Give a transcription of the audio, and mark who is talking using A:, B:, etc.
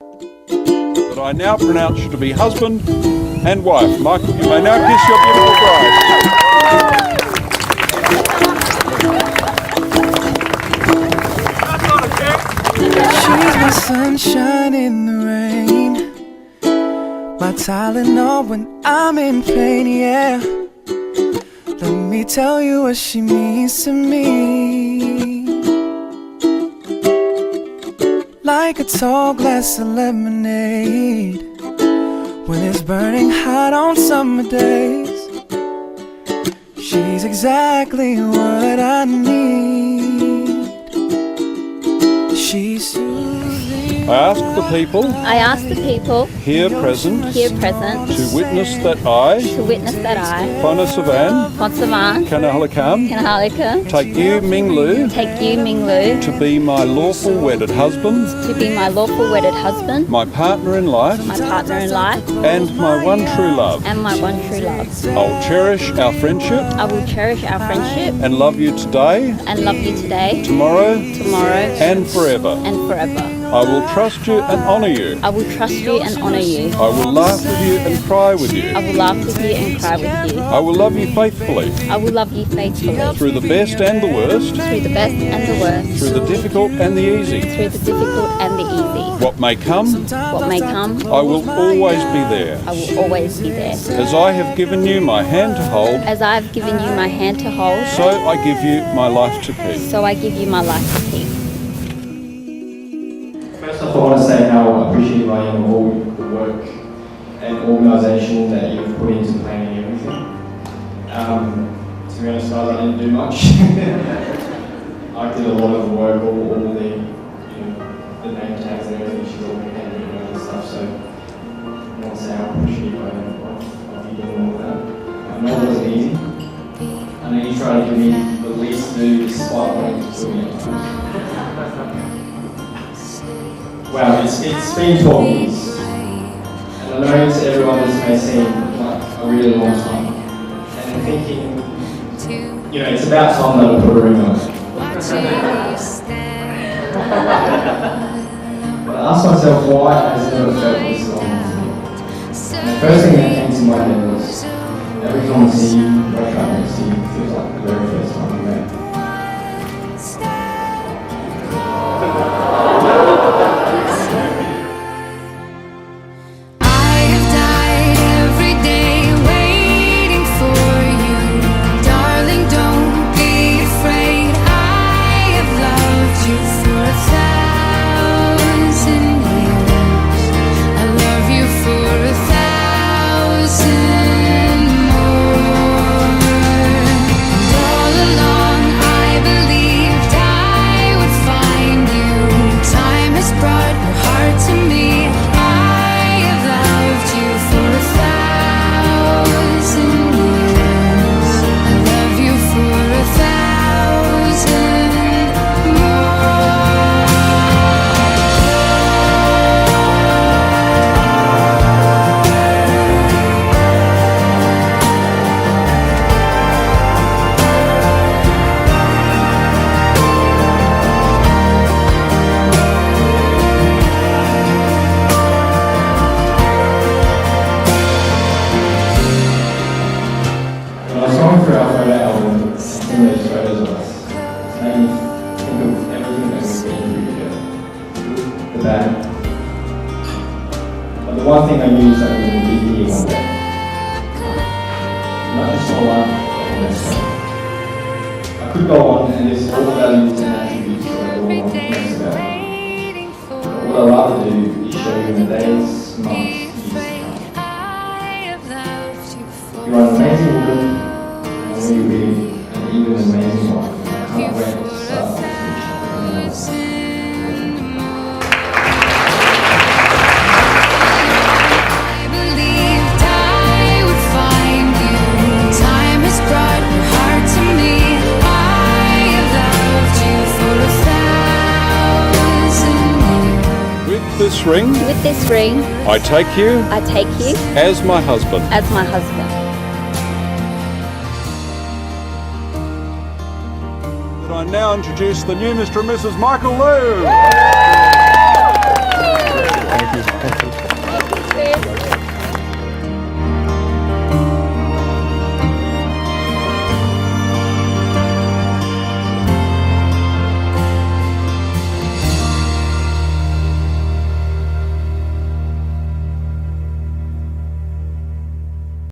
A: that I now pronounce you to be husband and wife. Michael, you may now kiss your beautiful bride.
B: She's my sunshine in the rain, my Tylenol when I'm in pain, yeah. Let me tell you what she means to me. Like a tall glass of lemonade when it's burning hot on summer days. She's exactly what I need. She's soothing.
A: I ask the people here present to witness that I, Whana Savan, Kanahalakam, take you, Minglu, to be my lawful wedded husband, my partner in life, and my one true love. I'll cherish our friendship and love you today, tomorrow, and forever. I will trust you and honour you. I will laugh with you and cry with you. I will love you faithfully. Through the best and the worst. Through the difficult and the easy. What may come. I will always be there. As I have given you my hand to hold. So I give you my life to keep.
C: First off, I want to say how appreciative I am of all the work and organisation that you've put into planning everything. To be honest, guys, I didn't do much. I did a lot of the work, all the name tags and everything. She's all handwritten and all this stuff. So I want to say how appreciative I am of you doing all of that. I know it wasn't easy. I know you tried to give me the least to do despite wanting to do it. Wow, it's been 12 years, and I know to everyone this may seem like a really long time, and I'm thinking, it's about time that I put a ring on it. But I asked myself why has it never felt this long. And the first thing that came to my head was, every time I see you, wake up next to you, it feels like the very first time we met. But the one thing I knew is that we would be here one day. Not just all life, but all next time. I could go on and list all the values and attributes that I all next about. But what I'd rather do is show you in the days, months, years to come. You are an amazing woman, and when you be an even amazing wife. I can't wait to start this mission.
A: With this ring, I take you as my husband. That I now introduce the new Mr. and Mrs. Michael Liu.
D: Thank you.